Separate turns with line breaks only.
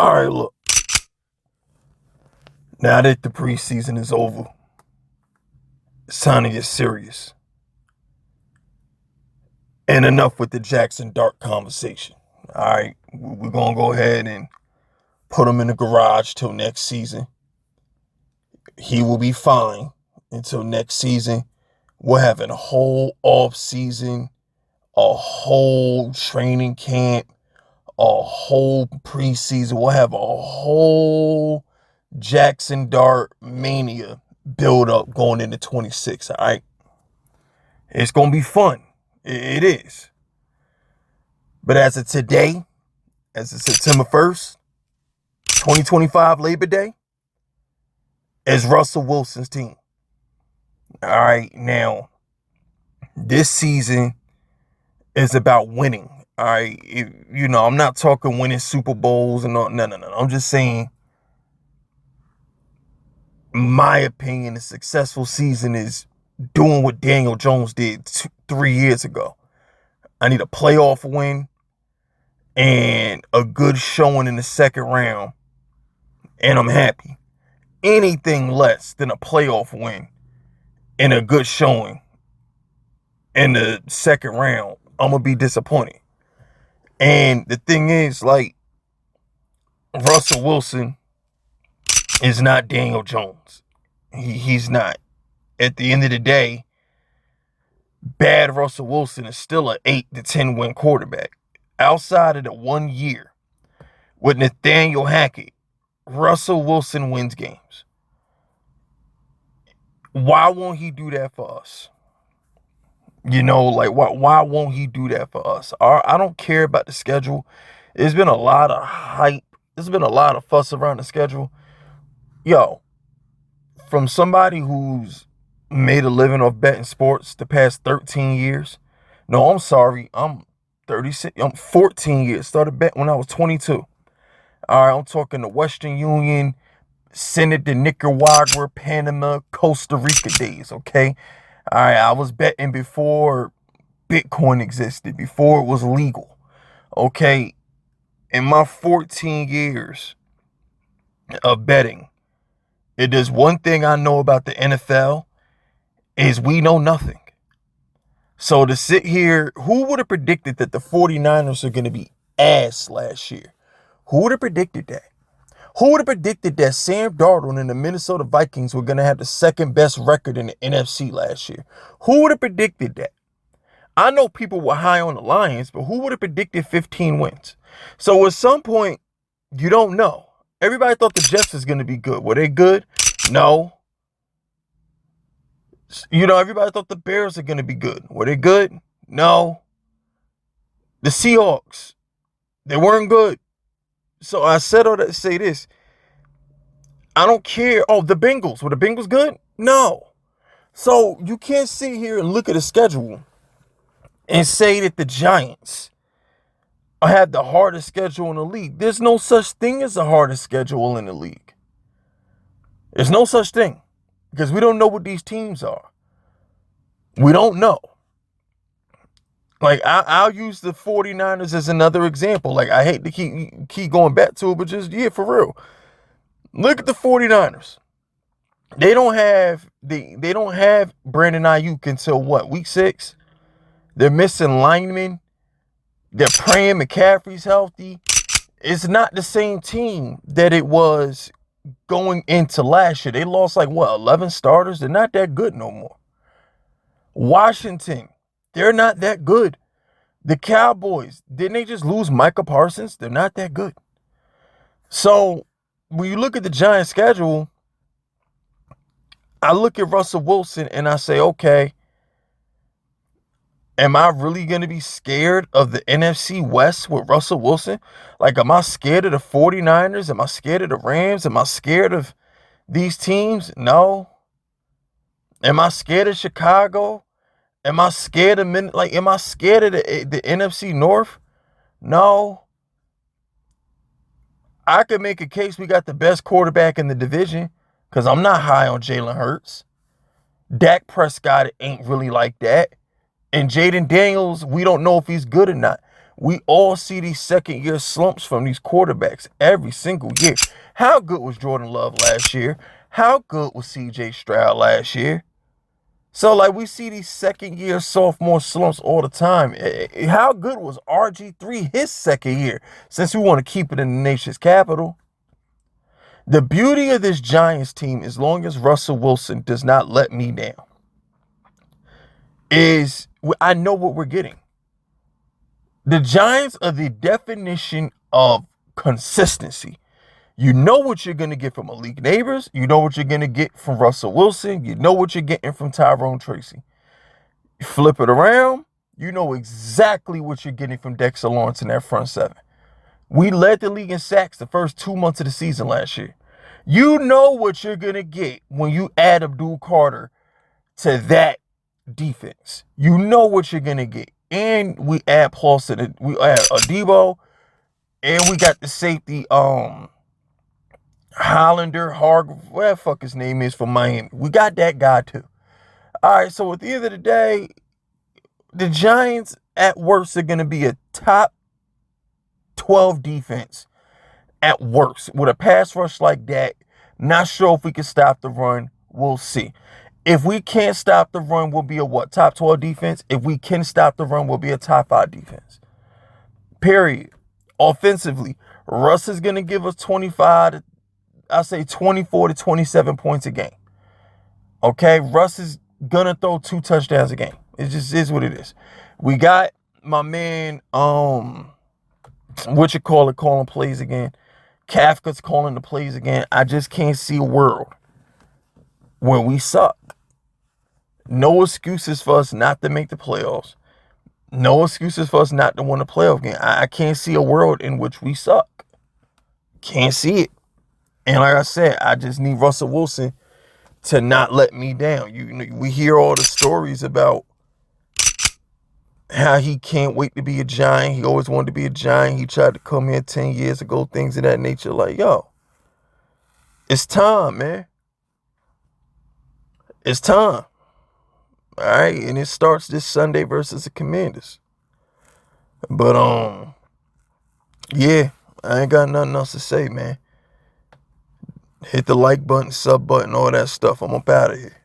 All right, look. Now that the preseason is over, it's time to get serious. And enough with the Jaxson Dart conversation. All right, we're going to go ahead and put him in the garage till next season. He will be fine until next season. We're having a whole off season, a whole training camp, a whole preseason. We'll have a whole Jaxson Dart mania build up going into 26. All right, it's going to be fun. It is. But as of today, as of September 1st, 2025 Labor Day, is Russell Wilson's team. All right, now, this season is about winning. All right, I'm not talking winning Super Bowls and all. No. I'm just saying, my opinion, a successful season is doing what Daniel Jones did 3 years ago. I need a playoff win and a good showing in the second round, and I'm happy. Anything less than a playoff win and a good showing in the second round, I'm going to be disappointed. And the thing is, like, Russell Wilson is not Daniel Jones. He's not. At the end of the day, bad Russell Wilson is still an 8 to 10 win quarterback. Outside of the 1 year with Nathaniel Hackett, Russell Wilson wins games. Why won't he do that for us? Why won't he do that for us? I don't care about the schedule. There's been a lot of hype. There's been a lot of fuss around the schedule. From somebody who's made a living off betting sports the past 13 years. No, I'm sorry. I'm 36. I'm 14 years. Started betting when I was 22. All right, I'm talking the Western Union, Senator Nicaragua, Panama, Costa Rica days, okay? All right, I was betting before Bitcoin existed, before it was legal, okay? In my 14 years of betting, it is one thing I know about the NFL is we know nothing. So to sit here, who would have predicted that the 49ers are going to be ass last year? Who would have predicted that? Who would have predicted that Sam Darnold and the Minnesota Vikings were going to have the second best record in the NFC last year? Who would have predicted that? I know people were high on the Lions, but who would have predicted 15 wins? So at some point, you don't know. Everybody thought the Jets was going to be good. Were they good? No. Everybody thought the Bears are going to be good. Were they good? No. The Seahawks, they weren't good. So I said all that to say this. I don't care. Oh, the Bengals. Were the Bengals good? No. So you can't sit here and look at the schedule and say that the Giants have the hardest schedule in the league. There's no such thing as the hardest schedule in the league. There's no such thing. Because we don't know what these teams are. We don't know. Like, I'll use the 49ers as another example. Like, I hate to keep going back to it, but just, for real. Look at the 49ers. They don't have Brandon Ayuk until what, week 6? They're missing linemen. They're praying McCaffrey's healthy. It's not the same team that it was going into last year. They lost 11 starters? They're not that good no more. Washington, they're not that good. The Cowboys, didn't they just lose Micah Parsons? They're not that good. So when you look at the Giants schedule, I look at Russell Wilson and I say, okay, am I really going to be scared of the NFC West with Russell Wilson? Like, am I scared of the 49ers? Am I scared of the Rams? Am I scared of these teams? No. Am I scared of Chicago? Am I scared of am I scared of the NFC North? No. I could make a case we got the best quarterback in the division because I'm not high on Jalen Hurts. Dak Prescott ain't really like that. And Jaden Daniels, we don't know if he's good or not. We all see these second-year slumps from these quarterbacks every single year. How good was Jordan Love last year? How good was C.J. Stroud last year? So, like, we see these second-year sophomore slumps all the time. How good was RG3 his second year, since we want to keep it in the nation's capital? The beauty of this Giants team, as long as Russell Wilson does not let me down, is I know what we're getting. The Giants are the definition of consistency. You know what you're going to get from Malik Neighbors. You know what you're going to get from Russell Wilson. You know what you're getting from Tyrone Tracy. You flip it around, you know exactly what you're getting from Dexter Lawrence in that front seven. We led the league in sacks the first 2 months of the season last year. You know what you're going to get when you add Abdul Carter to that defense. You know what you're going to get. And we add Paulson, we add Adebo, and we got the safety, Hollander, Hargrave, whatever the fuck his name is, from Miami. We got that guy too. All right, so at the end of the day, the Giants at worst are going to be a top 12 defense at worst. With a pass rush like that, not sure if we can stop the run. We'll see. If we can't stop the run, we'll be a what? Top 12 defense. If we can stop the run, we'll be a top 5 defense. Period. Offensively, Russ is going to give us 24 to 27 points a game. Okay? Russ is going to throw 2 touchdowns a game. It just is what it is. We got my man, calling plays again. Kafka's calling the plays again. I just can't see a world where we suck. No excuses for us not to make the playoffs. No excuses for us not to win a playoff game. I can't see a world in which we suck. Can't see it. And like I said, I just need Russell Wilson to not let me down. We hear all the stories about how he can't wait to be a Giant. He always wanted to be a Giant. He tried to come here 10 years ago, things of that nature. Like, yo, it's time, man. It's time. All right, and it starts this Sunday versus the Commanders. But yeah, I ain't got nothing else to say, man. Hit the like button, sub button, all that stuff. I'm up out of here.